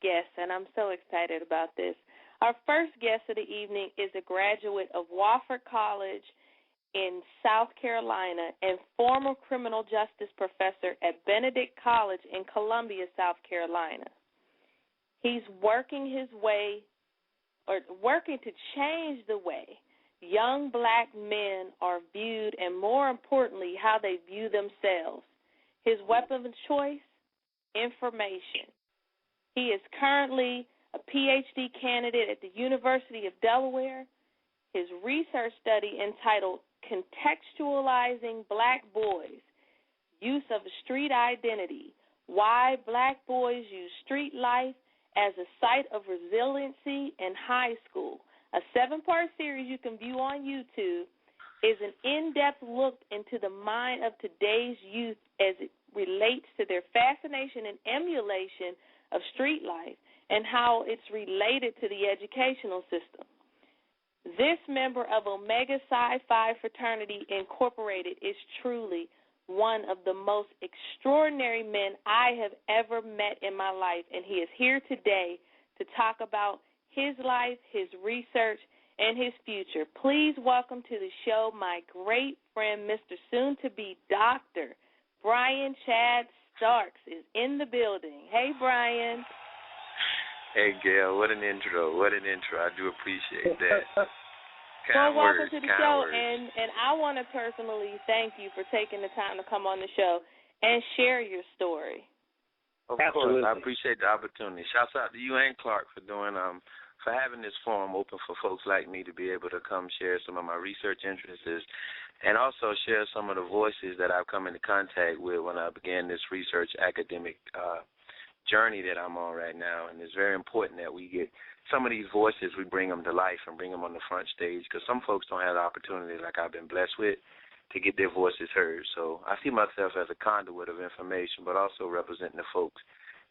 guest, and I'm so excited about this. Our first guest of the evening is a graduate of Wofford College in South Carolina and former criminal justice professor at Benedict College in Columbia, South Carolina. He's working to change the way young black men are viewed and, more importantly, how they view themselves. His weapon of choice, information. He is currently a PhD candidate at the University of Delaware. His research study entitled Contextualizing Black Boys, Use of a Street Identity, Why Black Boys Use Street Life as a Site of Resiliency in High School, a 7-part series you can view on YouTube, is an in-depth look into the mind of today's youth as it relates to their fascination and emulation of street life and how it's related to the educational system. This member of Omega Psi Phi Fraternity Incorporated is truly one of the most extraordinary men I have ever met in my life, and he is here today to talk about his life, his research, and his future. Please welcome to the show my great friend, Mr. Soon-to-be Dr. Brian Chad Starks is in the building. Hey, Brian. Hey, Gail, what an intro. I do appreciate that. Well, welcome to the show, and I want to personally thank you for taking the time to come on the show and share your story. Of course, I appreciate the opportunity. Shouts out to you and Clark for having this forum open for folks like me to be able to come share some of my research interests and also share some of the voices that I've come into contact with when I began this research academic journey that I'm on right now. And it's very important that we get some of these voices, we bring them to life and bring them on the front stage, because some folks don't have the opportunity like I've been blessed with to get their voices heard. So I see myself as a conduit of information, but also representing the folks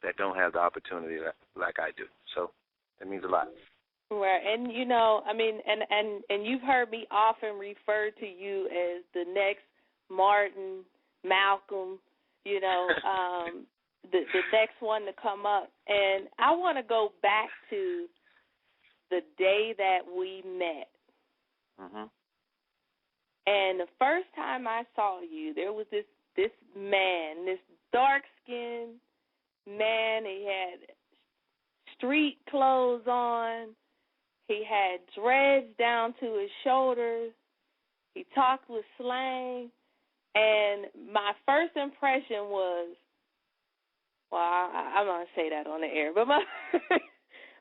that don't have the opportunity like I do. So it means a lot. Right, and and you've heard me often refer to you as the next Martin, Malcolm, the next one to come up. And I want to go back to the day that we met. Mm-hmm. And the first time I saw you, there was this man, this dark-skinned man. He had street clothes on. He had dreads down to his shoulders. He talked with slang. And my first impression was, well, I'm going to say that on the air, but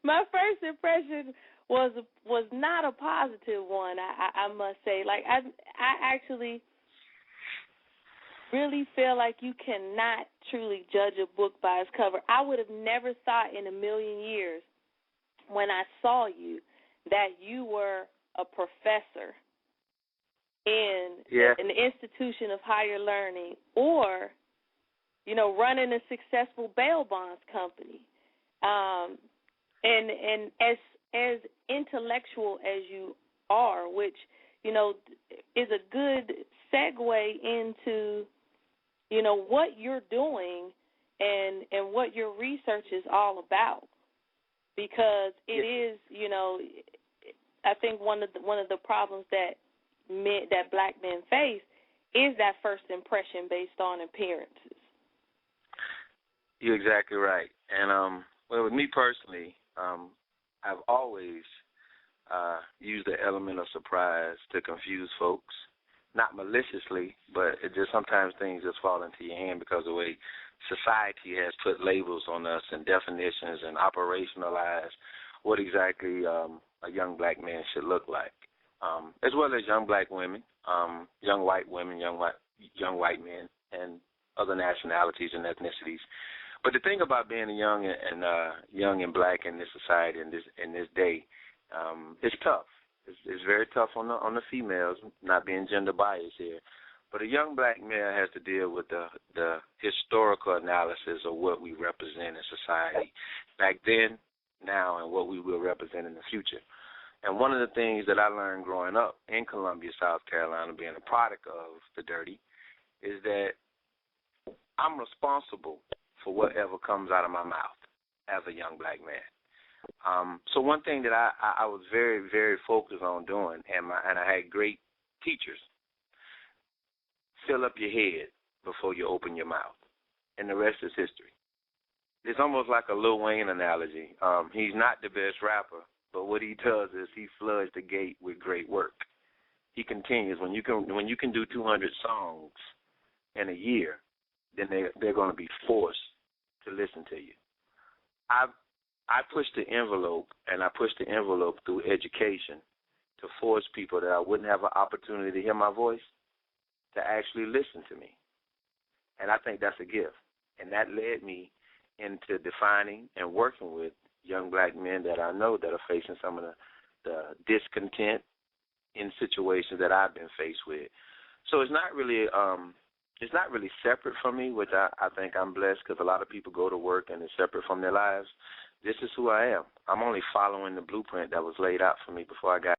my first impression was not a positive one, I must say. Like, I actually really feel like you cannot truly judge a book by its cover. I would have never thought in a million years when I saw you that you were a professor in an institution of higher learning or, running a successful bail bonds company. And as intellectual as you are, which, is a good segue into, what you're doing and what your research is all about. Because it is, I think one of the problems that black men face is that first impression based on appearances. You're exactly right. And with me personally, I've always used the element of surprise to confuse folks, not maliciously, but it just sometimes things just fall into your hand because of the way society has put labels on us and definitions and operationalized what exactly a young black man should look like, as well as young black women, young white women, young white men, and other nationalities and ethnicities. But the thing about being young and black in this society in this day, it's tough. It's very tough on the females, not being gender biased here. But a young black male has to deal with the historical analysis of what we represent in society back then, now, and what we will represent in the future. And one of the things that I learned growing up in Columbia, South Carolina, being a product of the dirty, is that I'm responsible for whatever comes out of my mouth. as a young black man. So one thing that I was very, very focused on doing, and I had great teachers, fill up your head before you open your mouth, and the rest is history. It's almost like a Lil Wayne analogy. He's not the best rapper, but what he does is he floods the gate with great work. He continues. When you can do 200 songs in a year, then they're going to be forced to listen to you. I pushed the envelope, and I pushed the envelope through education to force people that I wouldn't have an opportunity to hear my voice to actually listen to me. And I think that's a gift. And that led me into defining and working with young black men that I know that are facing some of the discontent in situations that I've been faced with. So it's not really separate from me, which I think I'm blessed because a lot of people go to work and it's separate from their lives. This is who I am. I'm only following the blueprint that was laid out for me before I got